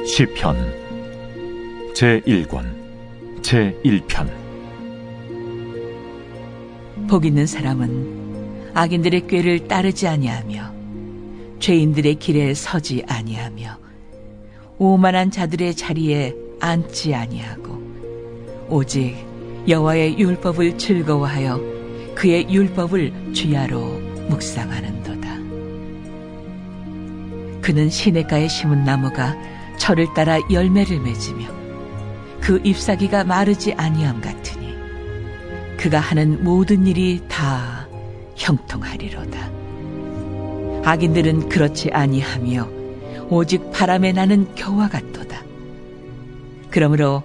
시편 제1권 제1편. 복 있는 사람은 악인들의 꾀를 따르지 아니하며 죄인들의 길에 서지 아니하며 오만한 자들의 자리에 앉지 아니하고 오직 여호와의 율법을 즐거워하여 그의 율법을 주야로 묵상하는도다. 그는 시냇가에 심은 나무가 철을 따라 열매를 맺으며 그 잎사귀가 마르지 아니함 같으니 그가 하는 모든 일이 다 형통하리로다. 악인들은 그렇지 아니하며 오직 바람에 나는 겨와 같도다. 그러므로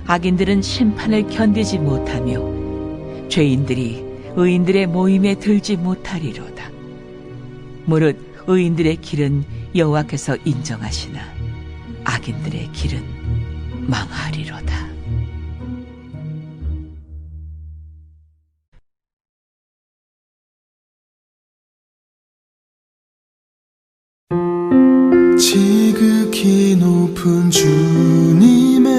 악인들은 심판을 견디지 못하며 죄인들이 의인들의 모임에 들지 못하리로다. 무릇 의인들의 길은 여호와께서 인정하시나 악인들의 길은 망하리로다. 지극히 높은 주님의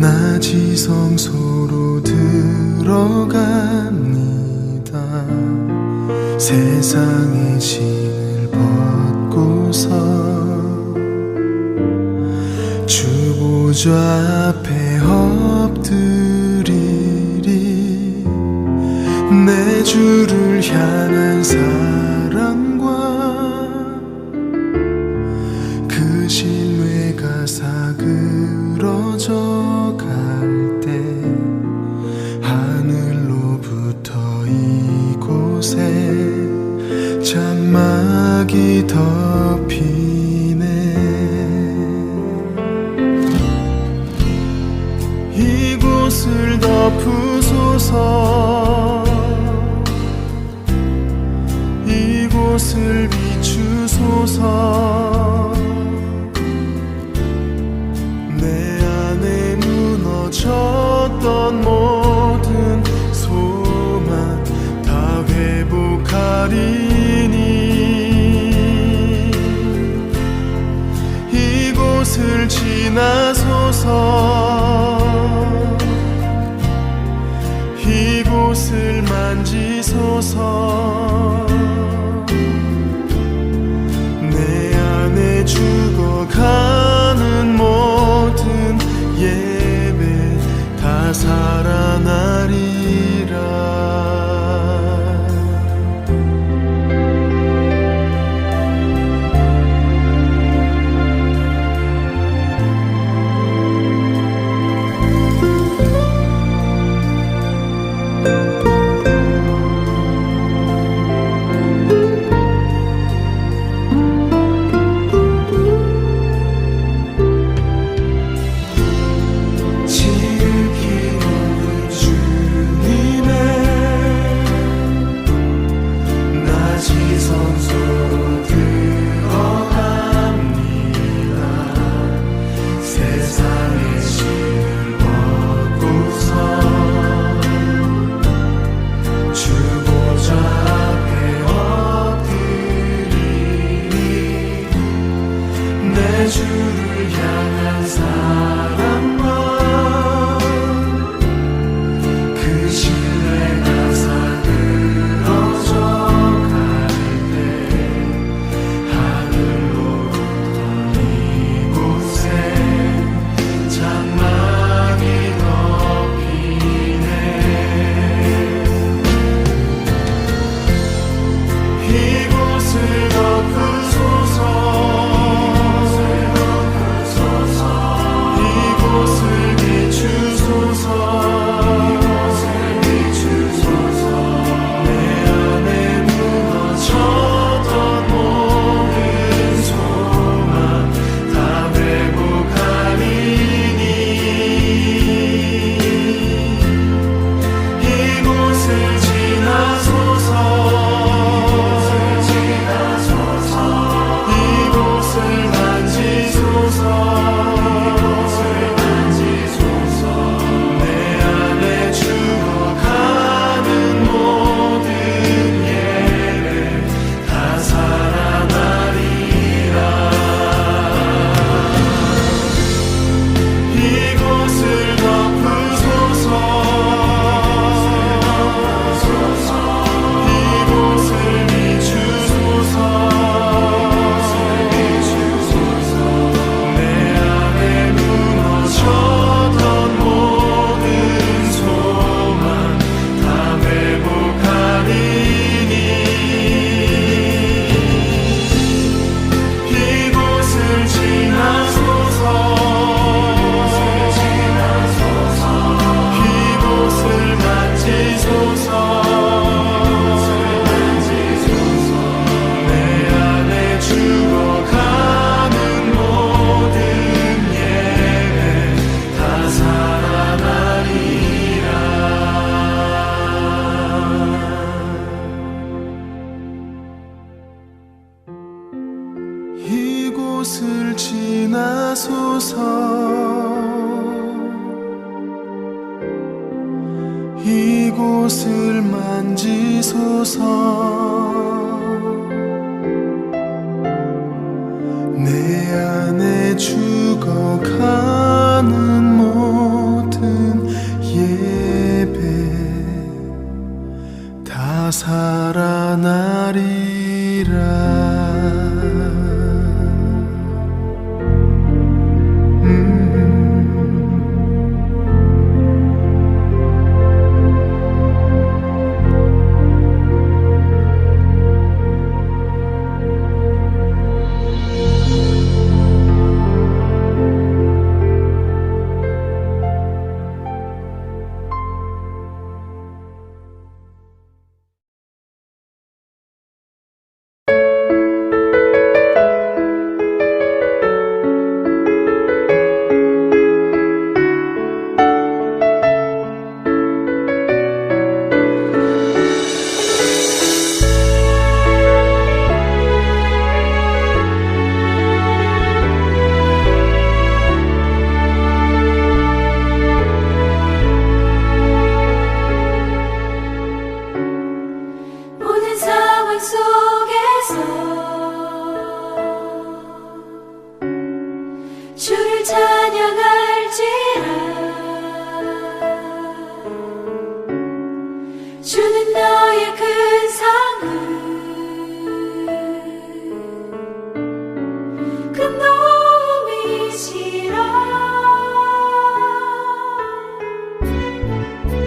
낮이 성소로 들어갑니다. 세상의 신을 벗고서 주 보좌 앞에 엎드리리. 내 주를 향한 사랑과 그 신뢰가 사그러져 갈 때 하늘로부터 이곳에 장막이 덮이네. 이곳을 덮으소서. 이곳을 비추소서. 내 안에 무너졌던 모든 소망 다 회복하리니. 이곳을 지나소서. 이곳을 만지소서. 내 안에 죽어가는 모든 예배 다 살아나리라. 이곳을 만지소서. 내 안에 죽어가는 모든 예배 다 살아나리라.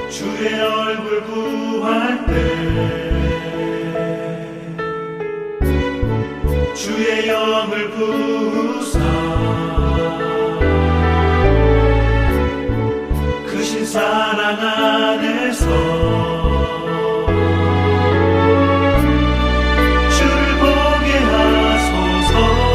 주의 얼굴 구할 때 주의 영을 부으사 크신 사랑 안에서 주를 보게 하소서.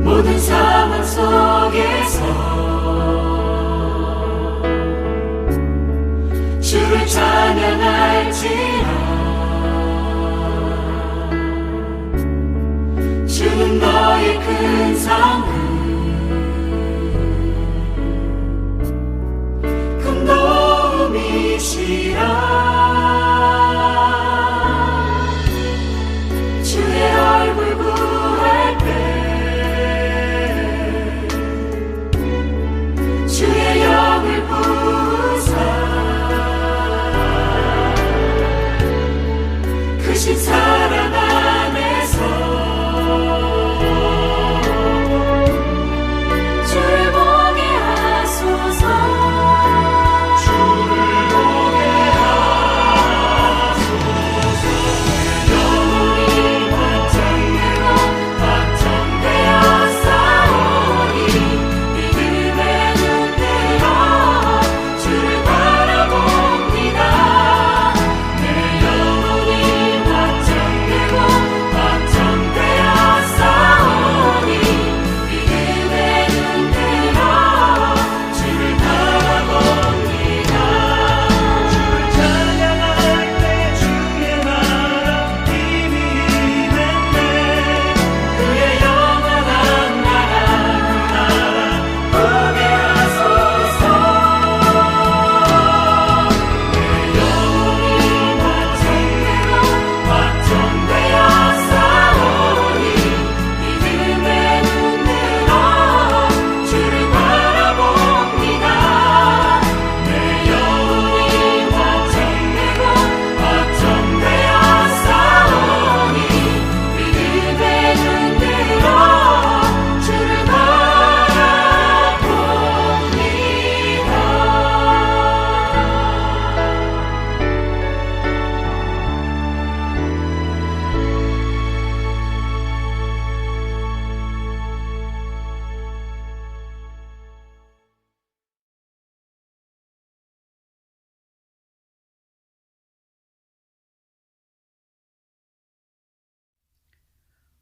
모든 상황 속에서 주를 찬양할지라. 주는 너의 큰 성은 큰 도움이시라. 주의 얼굴 구할 때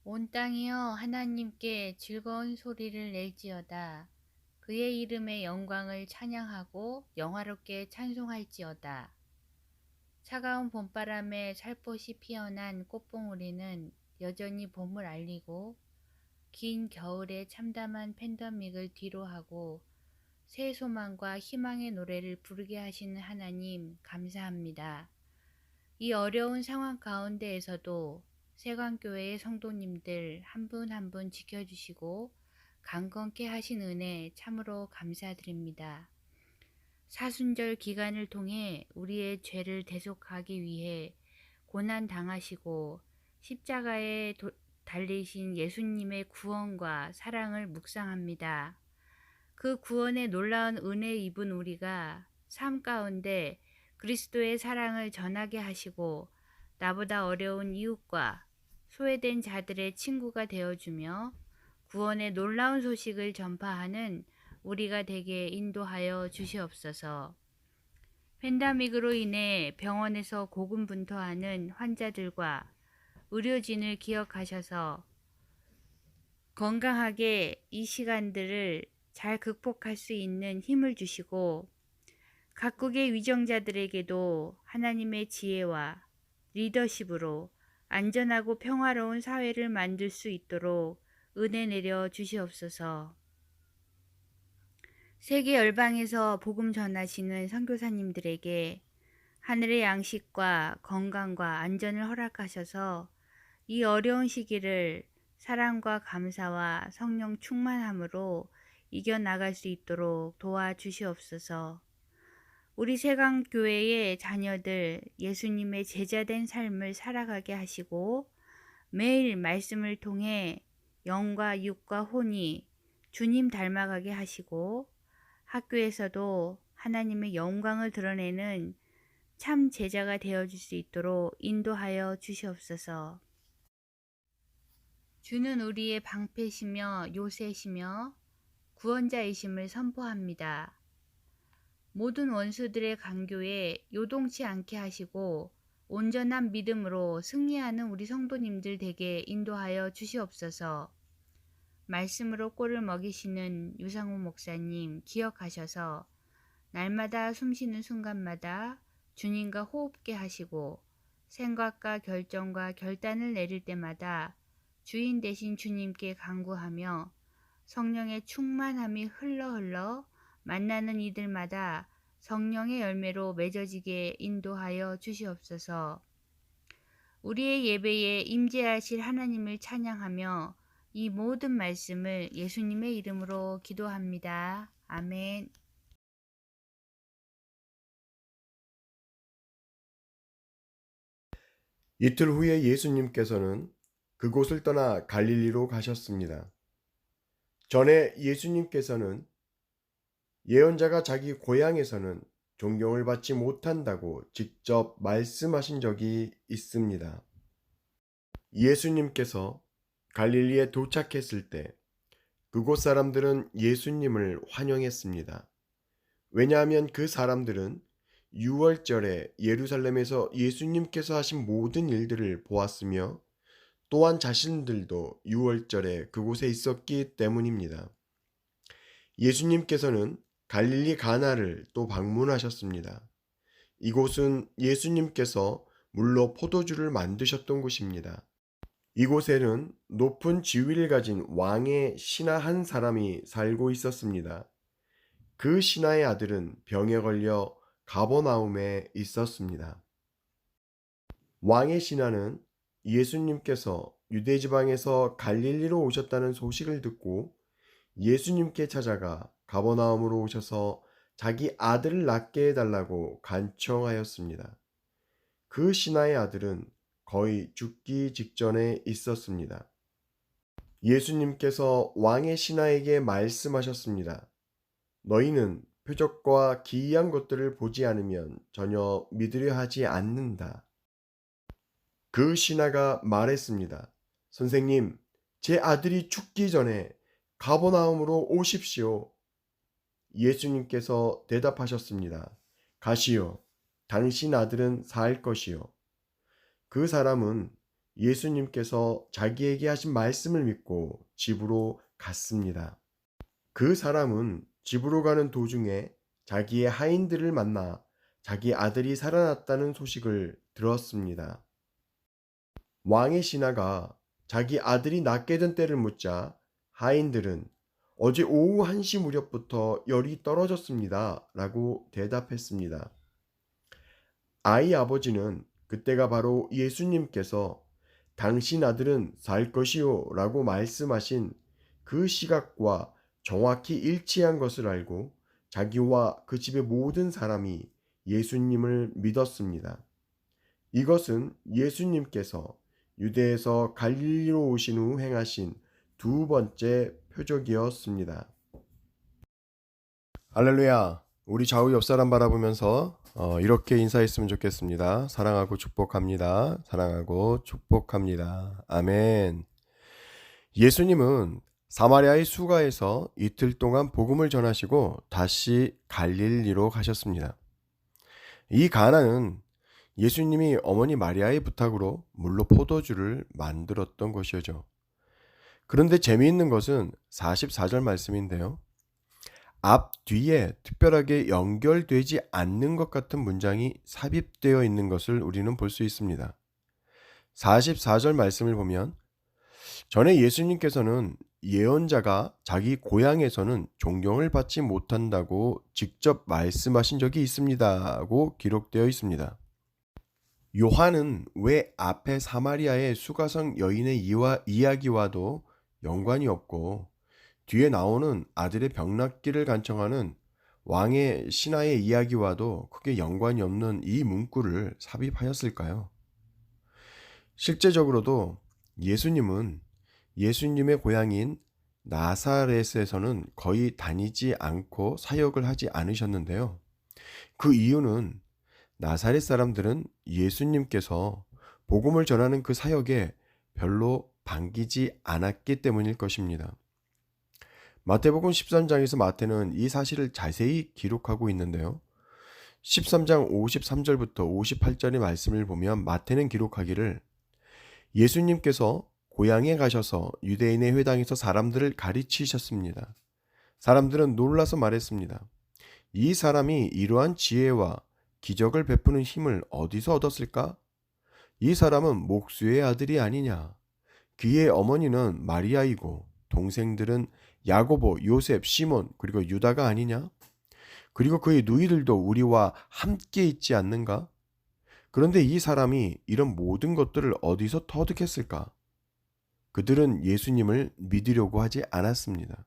온 땅이여 하나님께 즐거운 소리를 낼지어다. 그의 이름의 영광을 찬양하고 영화롭게 찬송할지어다. 차가운 봄바람에 살포시 피어난 꽃봉오리는 여전히 봄을 알리고 긴 겨울에 참담한 팬데믹을 뒤로하고 새 소망과 희망의 노래를 부르게 하시는 하나님 감사합니다. 이 어려운 상황 가운데에서도 세관교회의 성도님들 한 분 한 분 지켜주시고 강건케 하신 은혜 참으로 감사드립니다. 사순절 기간을 통해 우리의 죄를 대속하기 위해 고난 당하시고 십자가에 달리신 예수님의 구원과 사랑을 묵상합니다. 그 구원의 놀라운 은혜 입은 우리가 삶 가운데 그리스도의 사랑을 전하게 하시고 나보다 어려운 이웃과 소외된 자들의 친구가 되어주며 구원의 놀라운 소식을 전파하는 우리가 되게 인도하여 주시옵소서. 팬데믹으로 인해 병원에서 고군분투하는 환자들과 의료진을 기억하셔서 건강하게 이 시간들을 잘 극복할 수 있는 힘을 주시고 각국의 위정자들에게도 하나님의 지혜와 리더십으로 안전하고 평화로운 사회를 만들 수 있도록 은혜 내려 주시옵소서. 세계 열방에서 복음 전하시는 선교사님들에게 하늘의 양식과 건강과 안전을 허락하셔서 이 어려운 시기를 사랑과 감사와 성령 충만함으로 이겨나갈 수 있도록 도와주시옵소서. 우리 세강교회의 자녀들 예수님의 제자된 삶을 살아가게 하시고 매일 말씀을 통해 영과 육과 혼이 주님 닮아가게 하시고 학교에서도 하나님의 영광을 드러내는 참 제자가 되어줄 수 있도록 인도하여 주시옵소서. 주는 우리의 방패시며 요새시며 구원자이심을 선포합니다. 모든 원수들의 강교에 요동치 않게 하시고 온전한 믿음으로 승리하는 우리 성도님들 되게 인도하여 주시옵소서. 말씀으로 꼴을 먹이시는 유상우 목사님 기억하셔서 날마다 숨쉬는 순간마다 주님과 호흡게 하시고 생각과 결정과 결단을 내릴 때마다 주인 되신 주님께 간구하며 성령의 충만함이 흘러 만나는 이들마다 성령의 열매로 맺어지게 인도하여 주시옵소서. 우리의 예배에 임재하실 하나님을 찬양하며 이 모든 말씀을 예수님의 이름으로 기도합니다. 아멘. 이틀 후에 예수님께서는 그곳을 떠나 갈릴리로 가셨습니다. 전에 예수님께서는 예언자가 자기 고향에서는 존경을 받지 못한다고 직접 말씀하신 적이 있습니다. 예수님께서 갈릴리에 도착했을 때 그곳 사람들은 예수님을 환영했습니다. 왜냐하면 그 사람들은 유월절에 예루살렘에서 예수님께서 하신 모든 일들을 보았으며 또한 자신들도 유월절에 그곳에 있었기 때문입니다. 예수님께서는 갈릴리 가나를 또 방문하셨습니다. 이곳은 예수님께서 물로 포도주를 만드셨던 곳입니다. 이곳에는 높은 지위를 가진 왕의 신하 한 사람이 살고 있었습니다. 그 신하의 아들은 병에 걸려 가버나움에 있었습니다. 왕의 신하는 예수님께서 유대 지방에서 갈릴리로 오셨다는 소식을 듣고 예수님께 찾아가 가버나움으로 오셔서 자기 아들을 낫게 해달라고 간청하였습니다. 그 신하의 아들은 거의 죽기 직전에 있었습니다. 예수님께서 왕의 신하에게 말씀하셨습니다. 너희는 표적과 기이한 것들을 보지 않으면 전혀 믿으려 하지 않는다. 그 신하가 말했습니다. 선생님, 제 아들이 죽기 전에 가버나움으로 오십시오. 예수님께서 대답하셨습니다. 가시오. 당신 아들은 살 것이요. 그 사람은 예수님께서 자기에게 하신 말씀을 믿고 집으로 갔습니다. 그 사람은 집으로 가는 도중에 자기의 하인들을 만나 자기 아들이 살아났다는 소식을 들었습니다. 왕의 신하가 자기 아들이 낫게 된 때를 묻자 하인들은 어제 오후 1시 무렵부터 열이 떨어졌습니다. 라고 대답했습니다. 아이 아버지는 그때가 바로 예수님께서 당신 아들은 살 것이요 라고 말씀하신 그 시각과 정확히 일치한 것을 알고 자기와 그 집의 모든 사람이 예수님을 믿었습니다. 이것은 예수님께서 유대에서 갈릴리로 오신 후 행하신 두 번째 표적이었습니다. 할렐루야. 우리 좌우 옆 사람 바라보면서 이렇게 인사했으면 좋겠습니다. 사랑하고 축복합니다. 사랑하고 축복합니다. 아멘. 예수님은 사마리아의 수가에서 이틀 동안 복음을 전하시고 다시 갈릴리로 가셨습니다. 이 가나는 예수님이 어머니 마리아의 부탁으로 물로 포도주를 만들었던 곳이죠. 그런데 재미있는 것은 44절 말씀인데요. 앞뒤에 특별하게 연결되지 않는 것 같은 문장이 삽입되어 있는 것을 우리는 볼 수 있습니다. 44절 말씀을 보면 전에 예수님께서는 예언자가 자기 고향에서는 존경을 받지 못한다고 직접 말씀하신 적이 있습니다고 기록되어 있습니다. 요한은 왜 앞에 사마리아의 수가성 여인의 이야기와도 연관이 없고 뒤에 나오는 아들의 병낫기를 간청하는 왕의 신하의 이야기와도 크게 연관이 없는 이 문구를 삽입하였을까요? 실제적으로도 예수님은 예수님의 고향인 나사렛에서는 거의 다니지 않고 사역을 하지 않으셨는데요. 그 이유는 나사렛 사람들은 예수님께서 복음을 전하는 그 사역에 별로 반기지 않았기 때문일 것입니다. 마태복음 13장에서 마태는 이 사실을 자세히 기록하고 있는데요. 13장 53절부터 58절의 말씀을 보면 마태는 기록하기를 예수님께서 고향에 가셔서 유대인의 회당에서 사람들을 가르치셨습니다. 사람들은 놀라서 말했습니다. 이 사람이 이러한 지혜와 기적을 베푸는 힘을 어디서 얻었을까? 이 사람은 목수의 아들이 아니냐? 그의 어머니는 마리아이고 동생들은 야고보, 요셉, 시몬 그리고 유다가 아니냐? 그리고 그의 누이들도 우리와 함께 있지 않는가? 그런데 이 사람이 이런 모든 것들을 어디서 터득했을까? 그들은 예수님을 믿으려고 하지 않았습니다.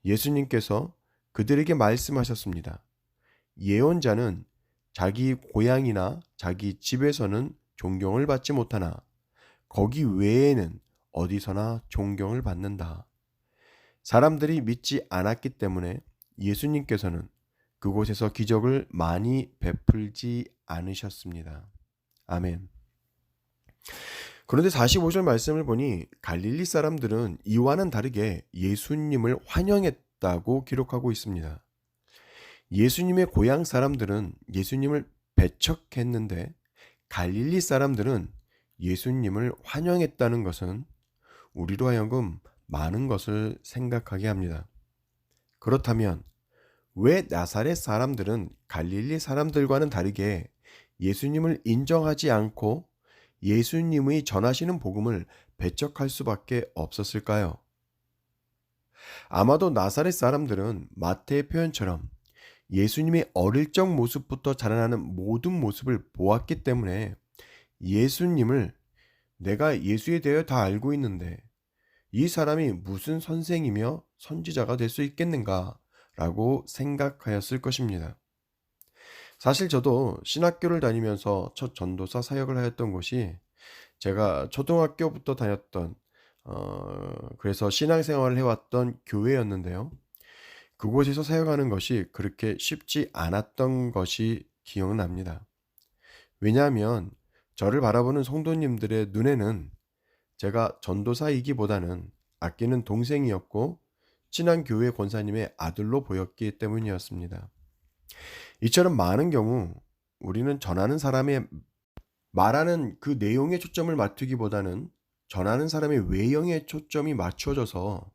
예수님께서 그들에게 말씀하셨습니다. 예언자는 자기 고향이나 자기 집에서는 존경을 받지 못하나 거기 외에는 어디서나 존경을 받는다. 사람들이 믿지 않았기 때문에 예수님께서는 그곳에서 기적을 많이 베풀지 않으셨습니다. 아멘. 그런데 45절 말씀을 보니 갈릴리 사람들은 이와는 다르게 예수님을 환영했다고 기록하고 있습니다. 예수님의 고향 사람들은 예수님을 배척했는데 갈릴리 사람들은 예수님을 환영했다는 것은 우리로 하여금 많은 것을 생각하게 합니다. 그렇다면 왜 나사렛 사람들은 갈릴리 사람들과는 다르게 예수님을 인정하지 않고 예수님의 전하시는 복음을 배척할 수밖에 없었을까요? 아마도 나사렛 사람들은 마태의 표현처럼 예수님의 어릴 적 모습부터 자라나는 모든 모습을 보았기 때문에 예수님을 내가 예수에 대하여 다 알고 있는데 이 사람이 무슨 선생이며 선지자가 될 수 있겠는가 라고 생각하였을 것입니다. 사실 저도 신학교를 다니면서 첫 전도사 사역을 하였던 곳이 제가 초등학교부터 다녔던 그래서 신앙생활을 해왔던 교회였는데요. 그곳에서 사역하는 것이 그렇게 쉽지 않았던 것이 기억납니다. 왜냐하면 저를 바라보는 성도님들의 눈에는 제가 전도사이기보다는 아끼는 동생이었고 친한 교회 권사님의 아들로 보였기 때문이었습니다. 이처럼 많은 경우 우리는 전하는 사람의 말하는 그 내용에 초점을 맞추기보다는 전하는 사람의 외형에 초점이 맞춰져서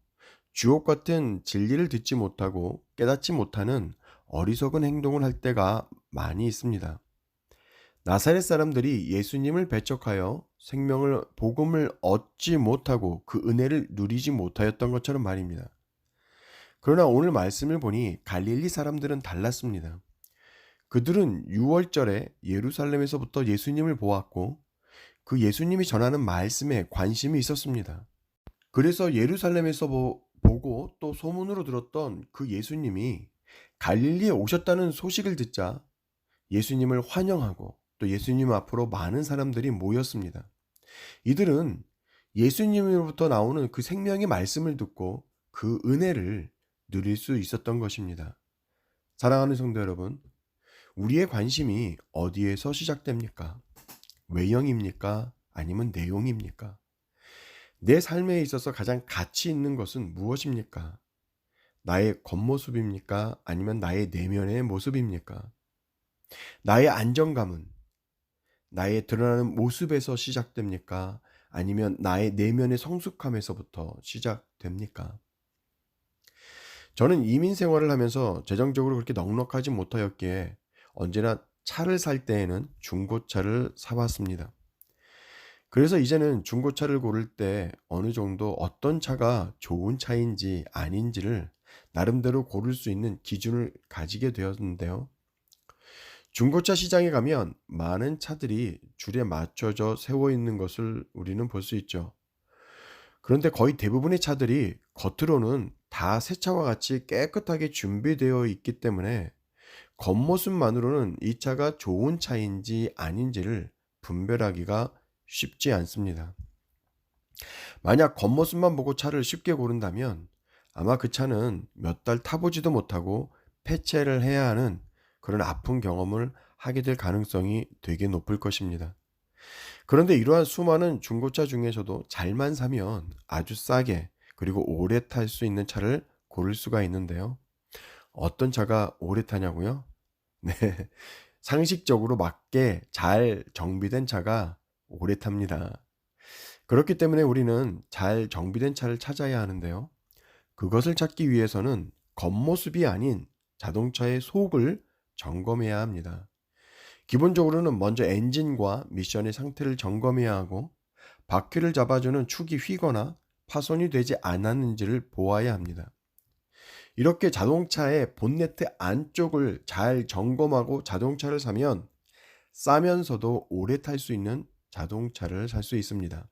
주옥 같은 진리를 듣지 못하고 깨닫지 못하는 어리석은 행동을 할 때가 많이 있습니다. 나사렛 사람들이 예수님을 배척하여 복음을 얻지 못하고 그 은혜를 누리지 못하였던 것처럼 말입니다. 그러나 오늘 말씀을 보니 갈릴리 사람들은 달랐습니다. 그들은 유월절에 예루살렘에서부터 예수님을 보았고 그 예수님이 전하는 말씀에 관심이 있었습니다. 그래서 예루살렘에서 보고 또 소문으로 들었던 그 예수님이 갈릴리에 오셨다는 소식을 듣자 예수님을 환영하고 또 예수님 앞으로 많은 사람들이 모였습니다. 이들은 예수님으로부터 나오는 그 생명의 말씀을 듣고 그 은혜를 누릴 수 있었던 것입니다. 사랑하는 성도 여러분, 우리의 관심이 어디에서 시작됩니까? 외형입니까? 아니면 내용입니까? 내 삶에 있어서 가장 가치 있는 것은 무엇입니까? 나의 겉모습입니까? 아니면 나의 내면의 모습입니까? 나의 안정감은 나의 드러나는 모습에서 시작됩니까? 아니면 나의 내면의 성숙함에서부터 시작됩니까? 저는 이민 생활을 하면서 재정적으로 그렇게 넉넉하지 못하였기에 언제나 차를 살 때에는 중고차를 사왔습니다. 그래서 이제는 중고차를 고를 때 어느 정도 어떤 차가 좋은 차인지 아닌지를 나름대로 고를 수 있는 기준을 가지게 되었는데요. 중고차 시장에 가면 많은 차들이 줄에 맞춰져 세워 있는 것을 우리는 볼 수 있죠. 그런데 거의 대부분의 차들이 겉으로는 다 새 차와 같이 깨끗하게 준비되어 있기 때문에 겉모습만으로는 이 차가 좋은 차인지 아닌지를 분별하기가 쉽지 않습니다. 만약 겉모습만 보고 차를 쉽게 고른다면 아마 그 차는 몇 달 타보지도 못하고 폐차를 해야 하는 그런 아픈 경험을 하게 될 가능성이 되게 높을 것입니다. 그런데 이러한 수많은 중고차 중에서도 잘만 사면 아주 싸게 그리고 오래 탈 수 있는 차를 고를 수가 있는데요. 어떤 차가 오래 타냐고요? 네, 상식적으로 맞게 잘 정비된 차가 오래 탑니다. 그렇기 때문에 우리는 잘 정비된 차를 찾아야 하는데요. 그것을 찾기 위해서는 겉모습이 아닌 자동차의 속을 점검해야 합니다. 기본적으로는 먼저 엔진과 미션의 상태를 점검해야 하고 바퀴를 잡아주는 축이 휘거나 파손이 되지 않았는지를 보아야 합니다. 이렇게 자동차의 본네트 안쪽을 잘 점검하고 자동차를 사면 싸면서도 오래 탈 수 있는 자동차를 살 수 있습니다.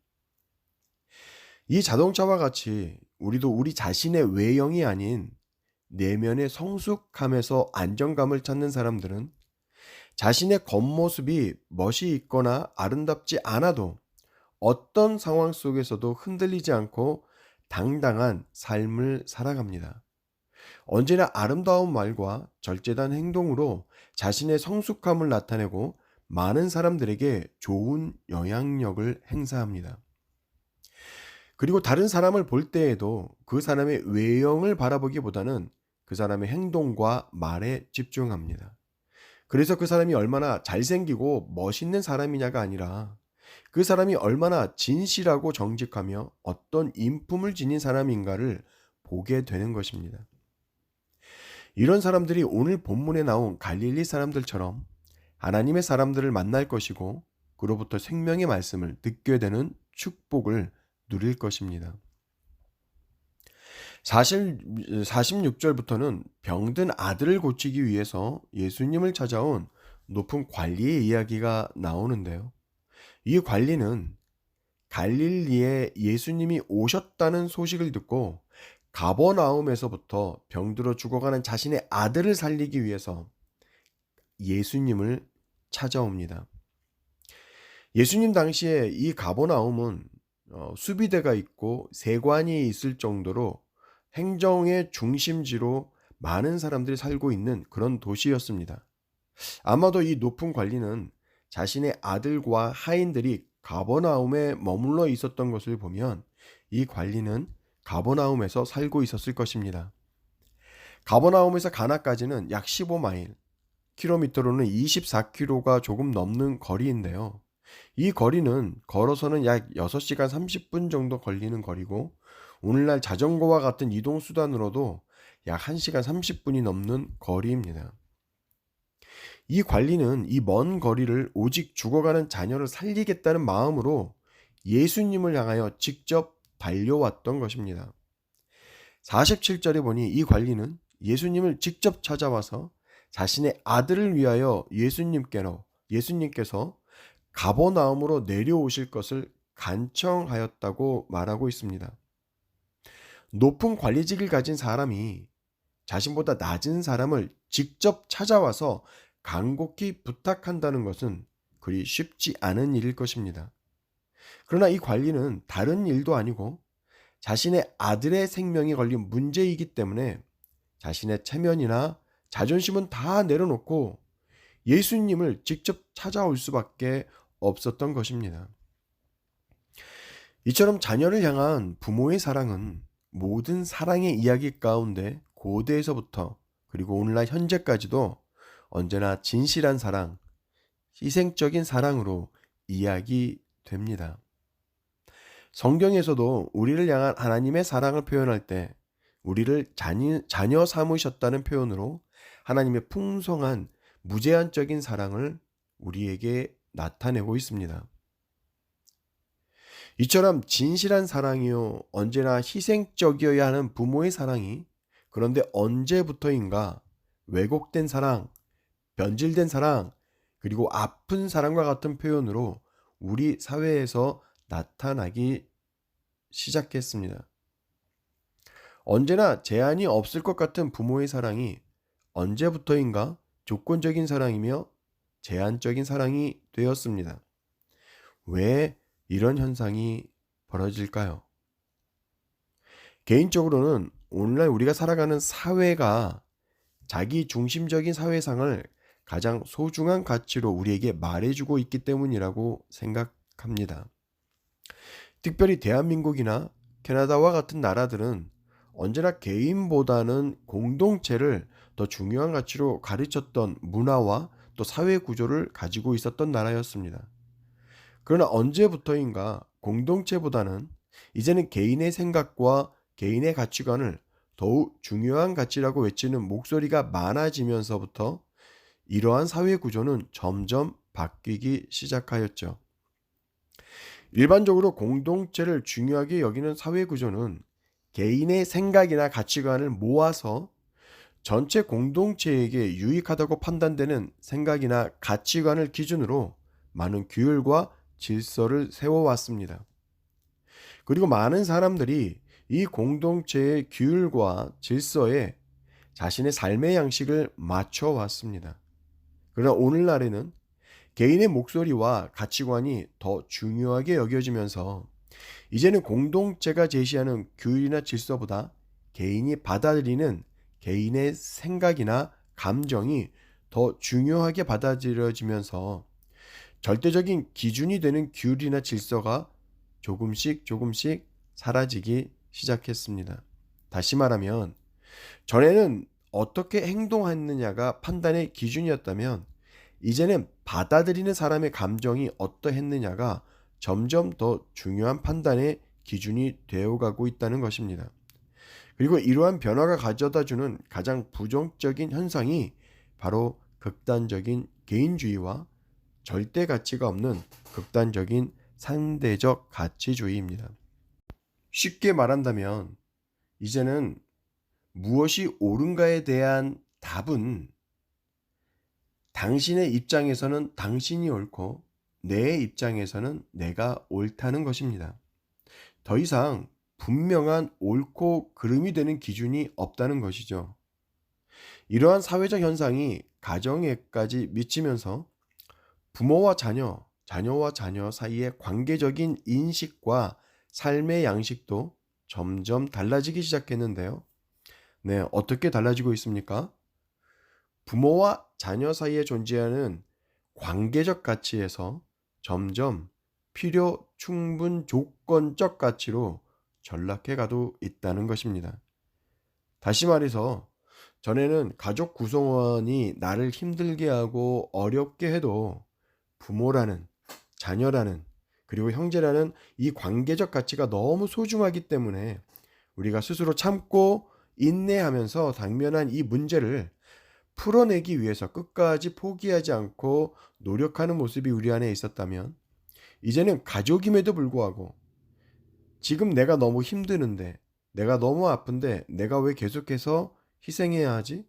이 자동차와 같이 우리도 우리 자신의 외형이 아닌 내면의 성숙함에서 안정감을 찾는 사람들은 자신의 겉모습이 멋이 있거나 아름답지 않아도 어떤 상황 속에서도 흔들리지 않고 당당한 삶을 살아갑니다. 언제나 아름다운 말과 절제된 행동으로 자신의 성숙함을 나타내고 많은 사람들에게 좋은 영향력을 행사합니다. 그리고 다른 사람을 볼 때에도 그 사람의 외형을 바라보기보다는 그 사람의 행동과 말에 집중합니다. 그래서 그 사람이 얼마나 잘생기고 멋있는 사람이냐가 아니라 그 사람이 얼마나 진실하고 정직하며 어떤 인품을 지닌 사람인가를 보게 되는 것입니다. 이런 사람들이 오늘 본문에 나온 갈릴리 사람들처럼 하나님의 사람들을 만날 것이고 그로부터 생명의 말씀을 듣게 되는 축복을 누릴 것입니다. 46절부터는 병든 아들을 고치기 위해서 예수님을 찾아온 높은 관리의 이야기가 나오는데요. 이 관리는 갈릴리에 예수님이 오셨다는 소식을 듣고 가버나움에서부터 병들어 죽어가는 자신의 아들을 살리기 위해서 예수님을 찾아옵니다. 예수님 당시에 이 가버나움은 수비대가 있고 세관이 있을 정도로 행정의 중심지로 많은 사람들이 살고 있는 그런 도시였습니다. 아마도 이 높은 관리는 자신의 아들과 하인들이 가버나움에 머물러 있었던 것을 보면 이 관리는 가버나움에서 살고 있었을 것입니다. 가버나움에서 가나까지는 약 15마일, 킬로미터로는 24km가 조금 넘는 거리인데요. 이 거리는 걸어서는 약 6시간 30분 정도 걸리는 거리고 오늘날 자전거와 같은 이동수단으로도 약 1시간 30분이 넘는 거리입니다. 이 관리는 이 먼 거리를 오직 죽어가는 자녀를 살리겠다는 마음으로 예수님을 향하여 직접 달려왔던 것입니다. 47절에 보니 이 관리는 예수님을 직접 찾아와서 자신의 아들을 위하여 예수님께서 가버나움으로 내려오실 것을 간청하였다고 말하고 있습니다. 높은 관리직을 가진 사람이 자신보다 낮은 사람을 직접 찾아와서 간곡히 부탁한다는 것은 그리 쉽지 않은 일일 것입니다. 그러나 이 관리는 다른 일도 아니고 자신의 아들의 생명이 걸린 문제이기 때문에 자신의 체면이나 자존심은 다 내려놓고 예수님을 직접 찾아올 수밖에 없었던 것입니다. 이처럼 자녀를 향한 부모의 사랑은 모든 사랑의 이야기 가운데 고대에서부터 그리고 오늘날 현재까지도 언제나 진실한 사랑, 희생적인 사랑으로 이야기됩니다. 성경에서도 우리를 향한 하나님의 사랑을 표현할 때 우리를 자녀 삼으셨다는 표현으로 하나님의 풍성한 무제한적인 사랑을 우리에게 나타내고 있습니다. 이처럼 진실한 사랑이요 언제나 희생적이어야 하는 부모의 사랑이 그런데 언제부터인가 왜곡된 사랑, 변질된 사랑, 그리고 아픈 사랑과 같은 표현으로 우리 사회에서 나타나기 시작했습니다. 언제나 제한이 없을 것 같은 부모의 사랑이 언제부터인가 조건적인 사랑이며 제한적인 사랑이 되었습니다. 왜 이런 현상이 벌어질까요? 개인적으로는 오늘날 우리가 살아가는 사회가 자기 중심적인 사회상을 가장 소중한 가치로 우리에게 말해주고 있기 때문이라고 생각합니다. 특별히 대한민국이나 캐나다와 같은 나라들은 언제나 개인보다는 공동체를 더 중요한 가치로 가르쳤던 문화와 또 사회 구조를 가지고 있었던 나라였습니다. 그러나 언제부터인가 공동체보다는 이제는 개인의 생각과 개인의 가치관을 더욱 중요한 가치라고 외치는 목소리가 많아지면서부터 이러한 사회 구조는 점점 바뀌기 시작하였죠. 일반적으로 공동체를 중요하게 여기는 사회 구조는 개인의 생각이나 가치관을 모아서 전체 공동체에게 유익하다고 판단되는 생각이나 가치관을 기준으로 많은 규율과 질서를 세워왔습니다. 그리고 많은 사람들이 이 공동체의 규율과 질서에 자신의 삶의 양식을 맞춰왔습니다. 그러나 오늘날에는 개인의 목소리와 가치관이 더 중요하게 여겨지면서 이제는 공동체가 제시하는 규율이나 질서보다 개인이 받아들이는 개인의 생각이나 감정이 더 중요하게 받아들여지면서 절대적인 기준이 되는 규율이나 질서가 조금씩 사라지기 시작했습니다. 다시 말하면 전에는 어떻게 행동했느냐가 판단의 기준이었다면 이제는 받아들이는 사람의 감정이 어떠했느냐가 점점 더 중요한 판단의 기준이 되어가고 있다는 것입니다. 그리고 이러한 변화가 가져다주는 가장 부정적인 현상이 바로 극단적인 개인주의와 절대 가치가 없는 극단적인 상대적 가치주의입니다. 쉽게 말한다면 이제는 무엇이 옳은가에 대한 답은 당신의 입장에서는 당신이 옳고 내 입장에서는 내가 옳다는 것입니다. 더 이상 분명한 옳고 그름이 되는 기준이 없다는 것이죠. 이러한 사회적 현상이 가정에까지 미치면서 부모와 자녀, 자녀와 자녀 사이의 관계적인 인식과 삶의 양식도 점점 달라지기 시작했는데요. 네, 어떻게 달라지고 있습니까? 부모와 자녀 사이에 존재하는 관계적 가치에서 점점 필요 충분 조건적 가치로 전락해 가도 있다는 것입니다. 다시 말해서 전에는 가족 구성원이 나를 힘들게 하고 어렵게 해도 부모라는 자녀라는, 그리고 형제라는 이 관계적 가치가 너무 소중하기 때문에 우리가 스스로 참고 인내하면서 당면한 이 문제를 풀어내기 위해서 끝까지 포기하지 않고 노력하는 모습이 우리 안에 있었다면, 이제는 가족임에도 불구하고 지금 내가 너무 힘드는데, 내가 너무 아픈데 내가 왜 계속해서 희생해야 하지?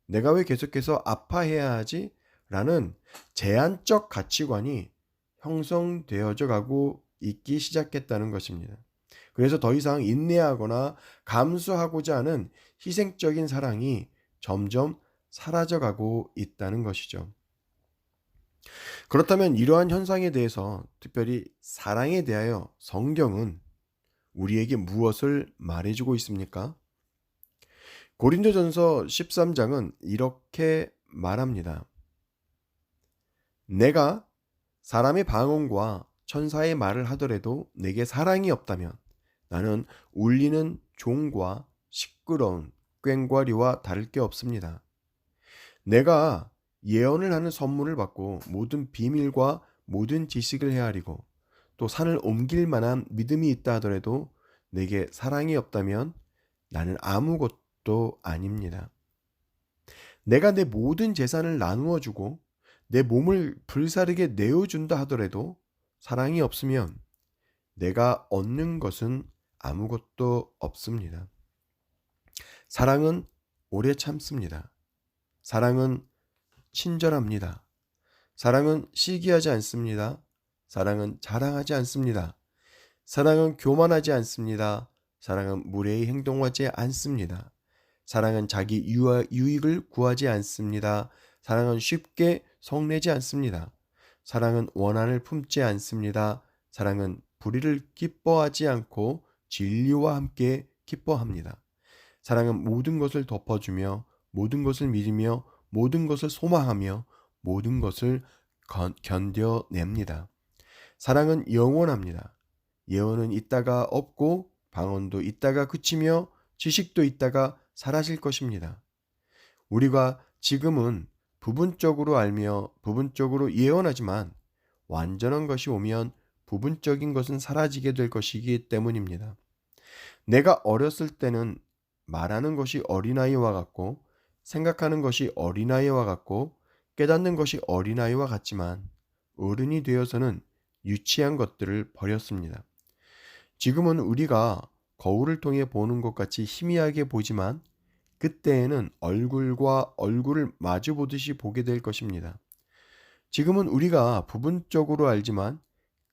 내가 왜 계속해서 아파해야 하지? 라는 제한적 가치관이 형성되어져 가고 있기 시작했다는 것입니다. 그래서 더 이상 인내하거나 감수하고자 하는 희생적인 사랑이 점점 사라져가고 있다는 것이죠. 그렇다면 이러한 현상에 대해서, 특별히 사랑에 대하여 성경은 우리에게 무엇을 말해주고 있습니까? 고린도전서 13장은 이렇게 말합니다. 내가 사람의 방언과 천사의 말을 하더라도 내게 사랑이 없다면 나는 울리는 종과 시끄러운 꽹과리와 다를 게 없습니다. 내가 예언을 하는 선물을 받고 모든 비밀과 모든 지식을 헤아리고 또 산을 옮길 만한 믿음이 있다 하더라도 내게 사랑이 없다면 나는 아무것도 아닙니다. 내가 내 모든 재산을 나누어 주고 내 몸을 불사르게 내어준다 하더라도 사랑이 없으면 내가 얻는 것은 아무것도 없습니다. 사랑은 오래 참습니다. 사랑은 친절합니다. 사랑은 시기하지 않습니다. 사랑은 자랑하지 않습니다. 사랑은 교만하지 않습니다. 사랑은 무례히 행동하지 않습니다. 사랑은 자기 유익을 구하지 않습니다. 사랑은 쉽게 성내지 않습니다. 사랑은 원한을 품지 않습니다. 사랑은 불의를 기뻐하지 않고 진리와 함께 기뻐합니다. 사랑은 모든 것을 덮어주며 모든 것을 믿으며 모든 것을 소망하며 모든 것을 견뎌냅니다. 사랑은 영원합니다. 예언은 있다가 없고 방언도 있다가 그치며 지식도 있다가 사라질 것입니다. 우리가 지금은 부분적으로 알며 부분적으로 예언하지만 완전한 것이 오면 부분적인 것은 사라지게 될 것이기 때문입니다. 내가 어렸을 때는 말하는 것이 어린아이와 같고 생각하는 것이 어린아이와 같고 깨닫는 것이 어린아이와 같지만 어른이 되어서는 유치한 것들을 버렸습니다. 지금은 우리가 거울을 통해 보는 것 같이 희미하게 보지만 그때에는 얼굴과 얼굴을 마주 보듯이 보게 될 것입니다. 지금은 우리가 부분적으로 알지만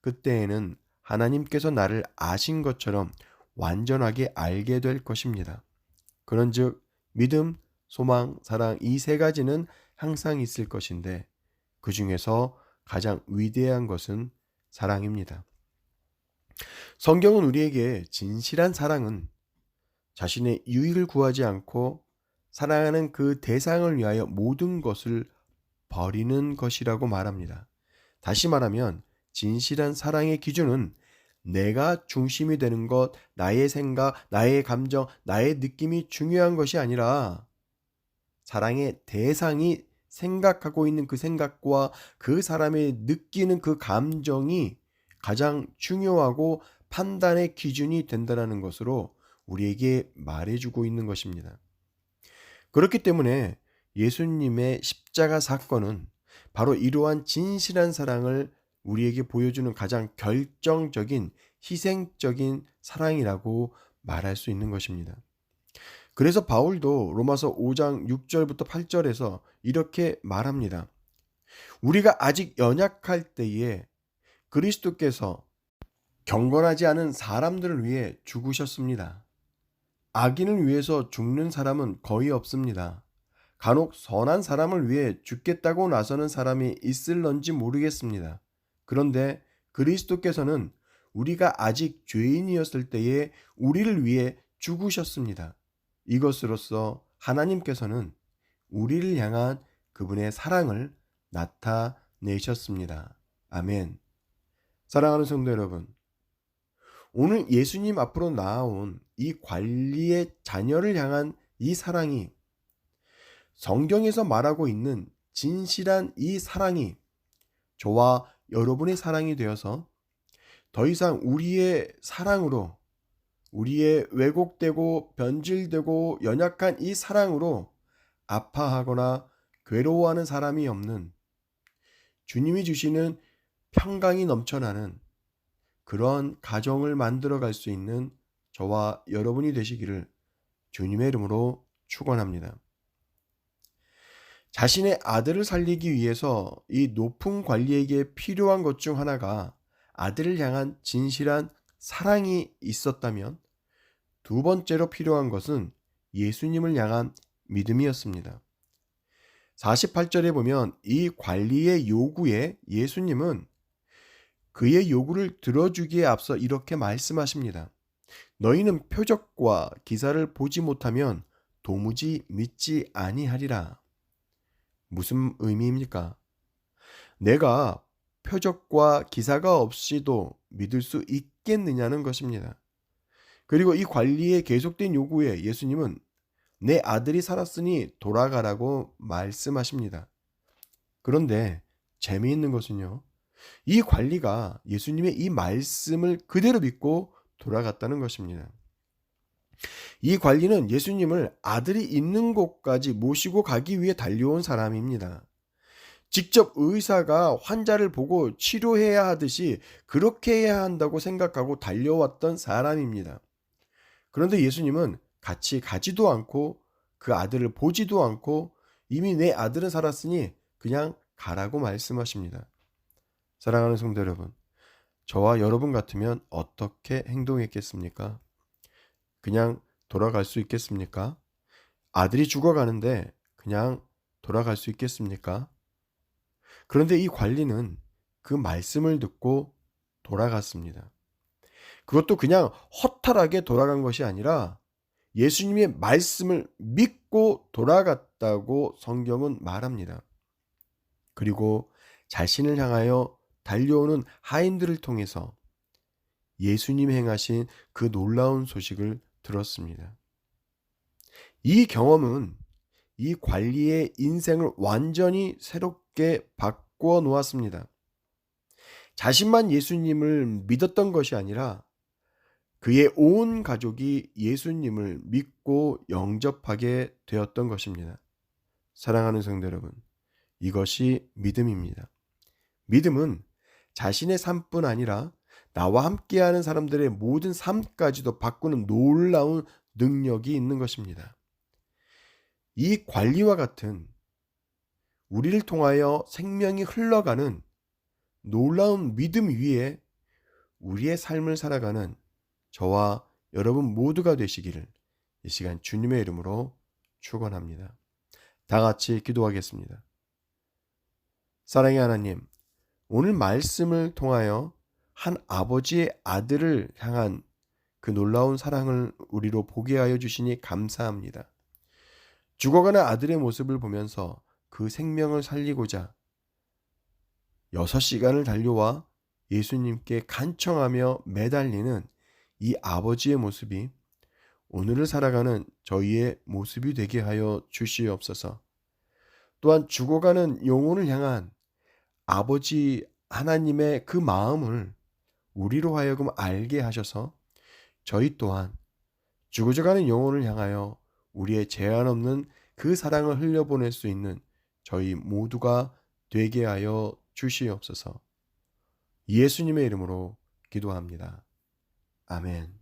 그때에는 하나님께서 나를 아신 것처럼 완전하게 알게 될 것입니다. 그런즉 믿음, 소망, 사랑 이 세 가지는 항상 있을 것인데 그 중에서 가장 위대한 것은 사랑입니다. 성경은 우리에게 진실한 사랑은 자신의 유익을 구하지 않고 사랑하는 그 대상을 위하여 모든 것을 버리는 것이라고 말합니다. 다시 말하면 진실한 사랑의 기준은 내가 중심이 되는 것, 나의 생각, 나의 감정, 나의 느낌이 중요한 것이 아니라 사랑의 대상이 생각하고 있는 그 생각과 그 사람이 느끼는 그 감정이 가장 중요하고 판단의 기준이 된다는 것으로 우리에게 말해주고 있는 것입니다. 그렇기 때문에 예수님의 십자가 사건은 바로 이러한 진실한 사랑을 우리에게 보여주는 가장 결정적인 희생적인 사랑이라고 말할 수 있는 것입니다. 그래서 바울도 로마서 5장 6절부터 8절에서 이렇게 말합니다. 우리가 아직 연약할 때에 그리스도께서 경건하지 않은 사람들을 위해 죽으셨습니다. 악인을 위해서 죽는 사람은 거의 없습니다. 간혹 선한 사람을 위해 죽겠다고 나서는 사람이 있을런지 모르겠습니다. 그런데 그리스도께서는 우리가 아직 죄인이었을 때에 우리를 위해 죽으셨습니다. 이것으로써 하나님께서는 우리를 향한 그분의 사랑을 나타내셨습니다. 아멘. 사랑하는 성도 여러분, 오늘 예수님 앞으로 나아온 이 관리의 자녀를 향한 이 사랑이, 성경에서 말하고 있는 진실한 이 사랑이 저와 여러분의 사랑이 되어서 더 이상 우리의 사랑으로, 우리의 왜곡되고 변질되고 연약한 이 사랑으로 아파하거나 괴로워하는 사람이 없는, 주님이 주시는 평강이 넘쳐나는 그런 가정을 만들어 갈 수 있는 저와 여러분이 되시기를 주님의 이름으로 축원합니다. 자신의 아들을 살리기 위해서 이 높은 관리에게 필요한 것 중 하나가 아들을 향한 진실한 사랑이 있었다면, 두 번째로 필요한 것은 예수님을 향한 믿음이었습니다. 48절에 보면 이 관리의 요구에 예수님은 그의 요구를 들어주기에 앞서 이렇게 말씀하십니다. 너희는 표적과 기사를 보지 못하면 도무지 믿지 아니하리라. 무슨 의미입니까? 내가 표적과 기사가 없이도 믿을 수 있겠느냐는 것입니다. 그리고 이 관리의 계속된 요구에 예수님은 내 아들이 살았으니 돌아가라고 말씀하십니다. 그런데 재미있는 것은요, 이 관리가 예수님의 이 말씀을 그대로 믿고 돌아갔다는 것입니다. 이 관리는 예수님을 아들이 있는 곳까지 모시고 가기 위해 달려온 사람입니다. 직접 의사가 환자를 보고 치료해야 하듯이 그렇게 해야 한다고 생각하고 달려왔던 사람입니다. 그런데 예수님은 같이 가지도 않고 그 아들을 보지도 않고 이미 내 아들은 살았으니 그냥 가라고 말씀하십니다. 사랑하는 성도 여러분, 저와 여러분 같으면 어떻게 행동했겠습니까? 그냥 돌아갈 수 있겠습니까? 아들이 죽어가는데 그냥 돌아갈 수 있겠습니까? 그런데 이 관리는 그 말씀을 듣고 돌아갔습니다. 그것도 그냥 허탈하게 돌아간 것이 아니라 예수님의 말씀을 믿고 돌아갔다고 성경은 말합니다. 그리고 자신을 향하여 달려오는 하인들을 통해서 예수님 행하신 그 놀라운 소식을 들었습니다. 이 경험은 이 관리의 인생을 완전히 새롭게 바꾸어 놓았습니다. 자신만 예수님을 믿었던 것이 아니라 그의 온 가족이 예수님을 믿고 영접하게 되었던 것입니다. 사랑하는 성도 여러분, 이것이 믿음입니다. 믿음은 자신의 삶뿐 아니라 나와 함께하는 사람들의 모든 삶까지도 바꾸는 놀라운 능력이 있는 것입니다. 이 관리와 같은 우리를 통하여 생명이 흘러가는 놀라운 믿음 위에 우리의 삶을 살아가는 저와 여러분 모두가 되시기를 이 시간 주님의 이름으로 축원합니다. 다 같이 기도하겠습니다. 사랑의 하나님, 오늘 말씀을 통하여 한 아버지의 아들을 향한 그 놀라운 사랑을 우리로 보게 하여 주시니 감사합니다. 죽어가는 아들의 모습을 보면서 그 생명을 살리고자 6시간을 달려와 예수님께 간청하며 매달리는 이 아버지의 모습이 오늘을 살아가는 저희의 모습이 되게 하여 주시옵소서. 또한 죽어가는 영혼을 향한 아버지 하나님의 그 마음을 우리로 하여금 알게 하셔서 저희 또한 죽어가는 영혼을 향하여 우리의 제한 없는 그 사랑을 흘려보낼 수 있는 저희 모두가 되게 하여 주시옵소서. 예수님의 이름으로 기도합니다. 아멘.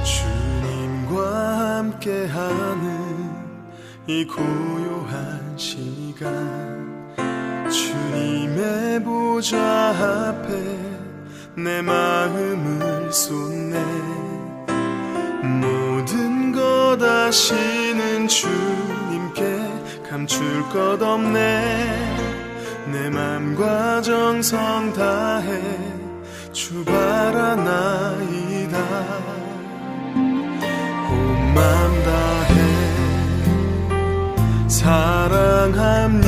주님과 함께하는 이 고요한 시간, 주님의 보좌 앞에 내 마음을 쏟네. 모든 모든 것 아시는 주님께 감출 것 없네. 내 맘과 정성 다해 주 바라나이다. 온 맘 다해 사랑합니다.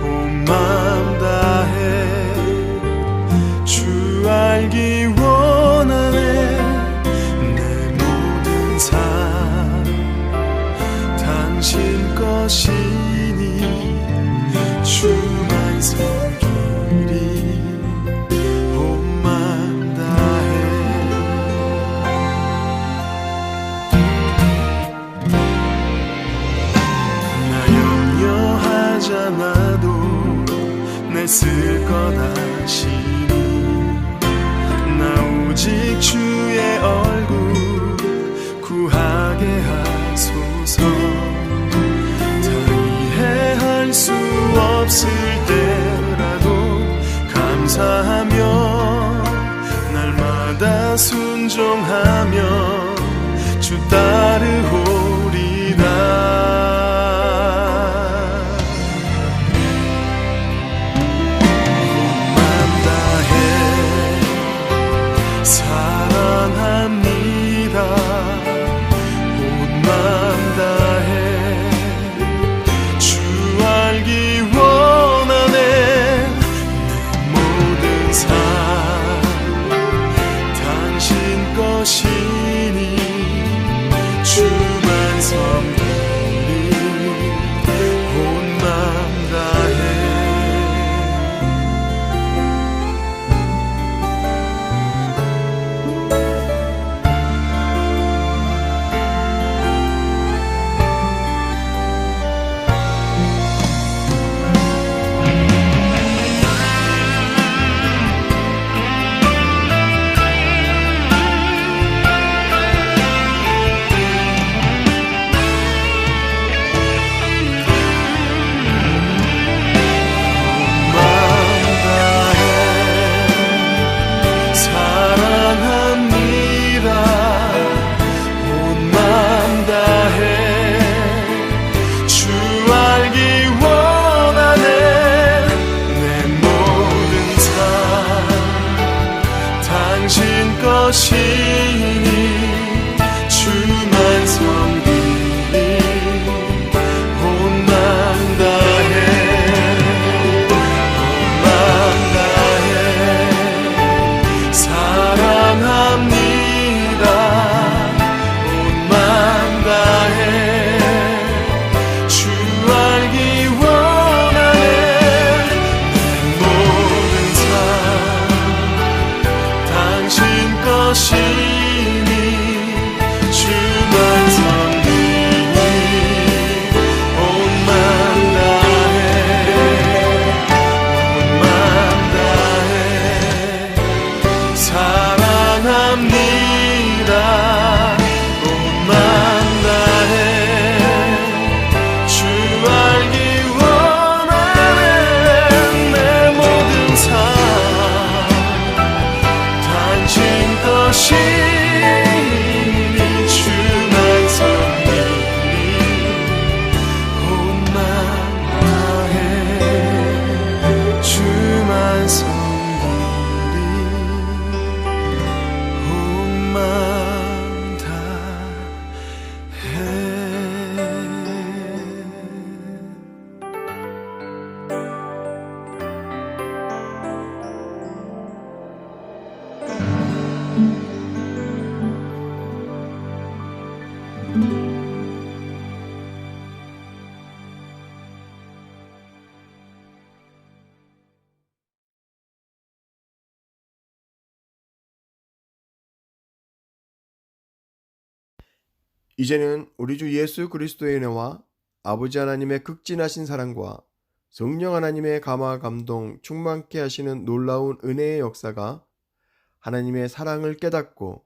온 맘 다해 주 알기 원하네. 내 모든 삶 당신 것이니 주만 섬기리. 온 맘 다해. 나 염려하지 않아도 쓸 것 아시니 나 오직 주의 얼굴 구하게 하소서. 다 이해할 수 없을 때라도 감사하며 날마다 순종하며 주 따르오리다. 사랑합니다. 온 맘 다해 주 알기 원하네. 내 모든 삶 당신 것이니 주만 섬기리. 온 맘 다해. 것이니 주만 섬기리. 온 맘 다해 온 맘 다해 사랑합니다. 온 맘 다해 주 알기 원하네. 내 모든 삶 당신 것이니 주만 섬기리. 온 맘 다해 온 맘 다해 사랑합니다. 온 맘 다해 주 알기 원하네. 내 모든 삶 당신 것이니 주만 섬기리. 온 맘 다해 주만 섬기리. 온 맘 다해. 이제는 우리 주 예수 그리스도의 은혜와 아버지 하나님의 극진하신 사랑과 성령 하나님의 감화 감동 충만케 하시는 놀라운 은혜의 역사가 하나님의 사랑을 깨닫고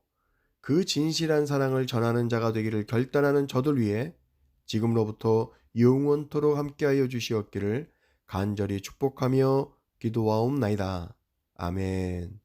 그 진실한 사랑을 전하는 자가 되기를 결단하는 저들 위해 지금로부터 영원토록 함께하여 주시옵기를 간절히 축복하며 기도하옵나이다. 아멘.